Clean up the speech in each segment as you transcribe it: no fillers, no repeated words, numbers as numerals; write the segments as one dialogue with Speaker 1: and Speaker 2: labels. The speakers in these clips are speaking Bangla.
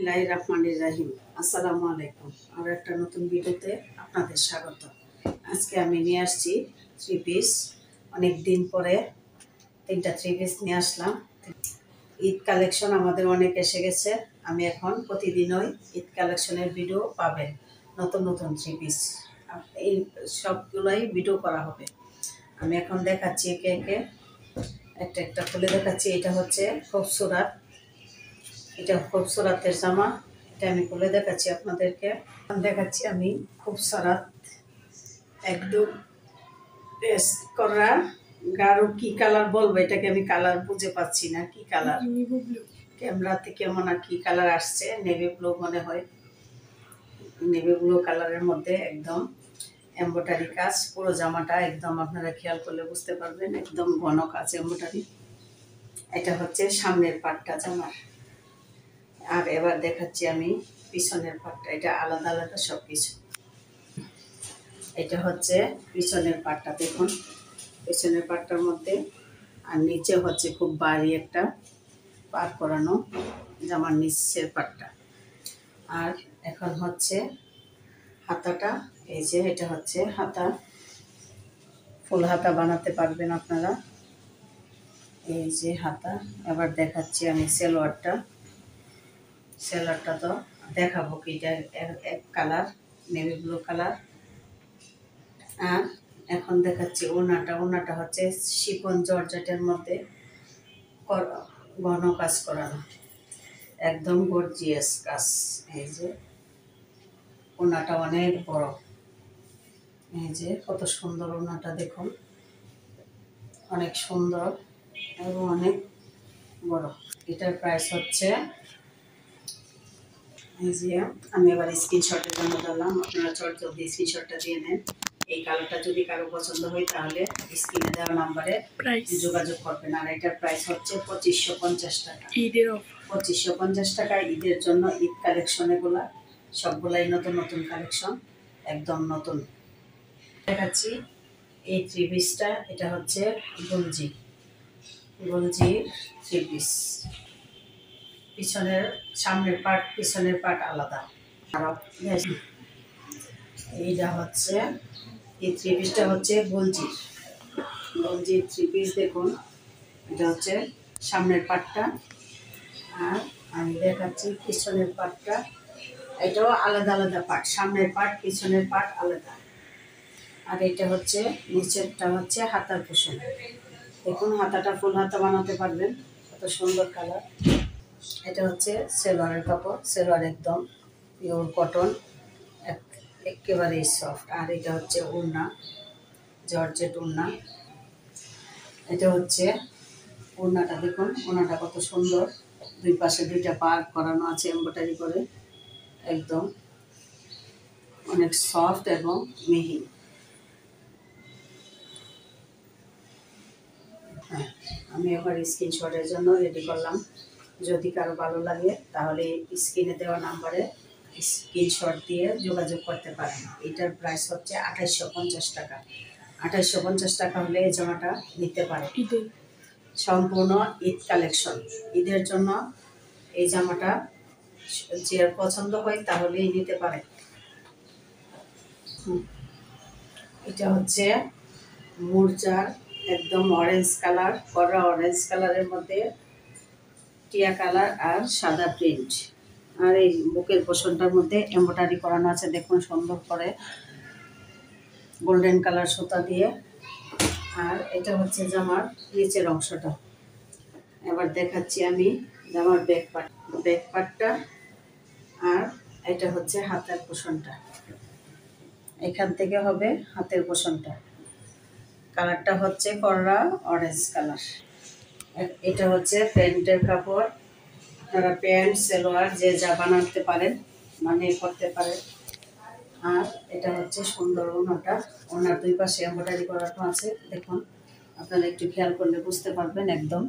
Speaker 1: বিসমিল্লাহির রহমানির রহিম। আসসালামু আলাইকুম। আর একটা নতুন ভিডিওতে আপনাদের স্বাগত। আজকে আমি নিয়ে আসছি থ্রি পিস। অনেক দিন পরে তিনটা থ্রি পিস নিয়ে আসলাম। ঈদ কালেকশন আমাদের অনেক এসে গেছে। আমি এখন প্রতিদিনই ঈদ কালেকশনের ভিডিও পাবেন। নতুন নতুন থ্রি পিস এই সবগুলোই ভিডিও করা হবে। আমি এখন দেখাচ্ছি একে একে একটা একটা খুলে দেখাচ্ছি। এটা হচ্ছে খুবসুরাত, এটা খুবসুরাতের জামা। এটা আমি খুলে দেখাচ্ছি আপনাদেরকে। দেখাচ্ছি আমি খুবসুরাত একদম পেস্ট করা গাঢ় কি কালার বলবো, এটাকে আমি কালার বুঝে পাচ্ছি না কি কালার। ক্যামেরাতে কেমন আর কি কালার আসছে, নেভি ব্লু মনে হয়। নেভি ব্লু কালারের মধ্যে একদম এমব্রয়ডারি কাজ। পুরো জামাটা একদম আপনারা খেয়াল করলে বুঝতে পারবেন, একদম ঘন কাজ এমব্রয়ডারি। এটা হচ্ছে সামনের পাটটা জামার। আর এবার দেখাচ্ছি আমি পিছনের পাটটা। এটা আলাদা আলাদা সব কিছু। এটা হচ্ছে পিছনের পাটটা, দেখুন পিছনের পাটটার মধ্যে। আর নিচে হচ্ছে খুব ভারী একটা পার করানো জামার নিচের পাটটা। আর এখন হচ্ছে হাতাটা। এই যে এটা হচ্ছে হাতা, ফুল হাতা বানাতে পারবেন আপনারা। এই যে হাতা। এবার দেখাচ্ছি আমি সেলোয়ারটা। সেলোয়ারটা তো দেখাবো কি, এটা এক কালার নেভি ব্লু কালার। আর এখন দেখাচ্ছি ওড়নাটা। ওড়নাটা হচ্ছে শিফন জর্জেটের মধ্যে ঘন কাজ করানো, একদম গর্জিয়াস কাজ। এই যে ওড়নাটা অনেক বড়। এই যে কত সুন্দর ওড়নাটা দেখুন, অনেক সুন্দর এবং অনেক বড়। এটার প্রাইস হচ্ছে, এই যে আমি এবার স্ক্রিনশটের জন্য দিলাম, আপনারা জলদি স্ক্রিনশটটা দিয়ে নেন। এই কালারটা যদি কারো পছন্দ হয় তাহলে স্ক্রিনে দেওয়া নাম্বারে যোগাযোগ করবেন। আর এটার প্রাইস হচ্ছে 2550 টাকা। 2550 টাকা ঈদের জন্য। ঈদ কালেকশন এগুলা সবগুলাই নতুন নতুন কালেকশন, একদম নতুন। দেখাচ্ছি এই থ্রি পিসটা। এটা হচ্ছে গঞ্জি থ্রি পিস। পিছনের সামনের পার্ট পিছনের পার্ট আলাদা। আর এইটা হচ্ছে এই থ্রি পিসটা হচ্ছে গঞ্জির থ্রি পিস। দেখুন এটা হচ্ছে সামনের পার্টটা। আর আমি দেখাচ্ছি পিছনের পার্টটা। এটাও আলাদা আলাদা পার্ট, সামনের পার্ট পিছনের পার্ট আলাদা। আর এটা হচ্ছে নিচেরটা হচ্ছে হাতার পোষণ। দেখুন হাতাটা ফুল হাতা বানাতে পারবেন, কত সুন্দর কালার। এটা হচ্ছে সেলোয়ারের কাপড়। সেলোয়ার একদম পিওর কটন, একেবারেই সফট। আর এটা হচ্ছে ওড়না, জর্জেট ওড়না। এটা হচ্ছে ওড়নাটা, দেখুন ওড়নাটা কত সুন্দর। দুই পাশে দুইটা পার করানো আছে এমব্রয়ডারি করে, একদম অনেক সফট এবং মিহি। হ্যাঁ, আমি এবার স্ক্রিনশটের জন্য রেডি করলাম। যদি কারো ভালো লাগে তাহলে স্ক্রিনে দেওয়া নাম্বারে স্ক্রিনশট দিয়ে যোগাযোগ করতে পারেন। এটার প্রাইস হচ্ছে 2850 টাকা। 2850 টাকা হলে এই জামাটা নিতে পারে। সম্পূর্ণ ঈদ কালেকশন। ঈদের জন্য এই জামাটা যে পছন্দ হয় তাহলেই নিতে পারে। এটা হচ্ছে মুরজার একদম অরেঞ্জ কালার করা, অরেঞ্জ কালারের মধ্যে টিয়া কালার আর সাদা প্রিন্ট। আর এই বুকের পোষণটার মধ্যে এমব্রয়ডারি করানো আছে, দেখুন সুন্দর করে গোল্ডেন কালার সুতা দিয়ে। আর এটা হচ্ছে জামার নিচের অংশটা। এবার দেখাচ্ছি আমি জামার ব্যাক পার্টটা। আর এটা হচ্ছে হাতের পোষণটা। এখান থেকে হবে হাতের পোষণটা। কালারটা হচ্ছে কররা অরেঞ্জ কালার। এটা হচ্ছে প্যান্টের কাপড়। আপনারা প্যান্ট সেলোয়ার যে যা বানাতে পারেন, মানে করতে পারেন। আর এটা হচ্ছে সুন্দর ওড়নাটা। ওড়নার দুই পাশে এমব্রয়ডারি করানো আছে, দেখুন আপনারা একটু খেয়াল করলে বুঝতে পারবেন। একদম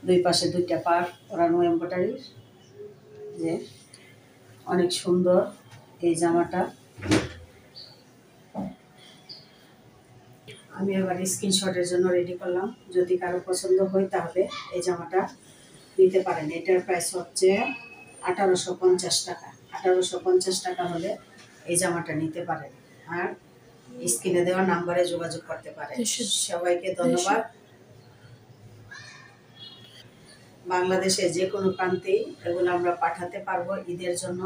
Speaker 1: দুই পাশে দুইটা পার করানো এমব্রয়ডারি, যে অনেক সুন্দর এই জামাটা। আমি এবার স্ক্রিনশটের জন্য রেডি করলাম। যদি কারো পছন্দ হয় তাহলে এই জামাটা নিতে পারেন। এটার প্রাইস হচ্ছে 1850 টাকা। 1850 টাকা হলে এই জামাটা নিতে পারেন। আর স্ক্রিনে দেওয়া নাম্বারে যোগাযোগ করতে পারেন। সবাইকে ধন্যবাদ। বাংলাদেশে যে কোনো প্রান্তেই এগুলো আমরা পাঠাতে পারবো ঈদের জন্য।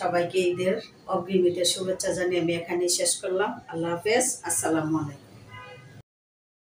Speaker 1: সবাইকে ঈদের অগ্রিম ঈদের শুভেচ্ছা জানিয়ে আমি এখানেই শেষ করলাম। আল্লাহ হাফেজ, আসসালামু আলাইকুম।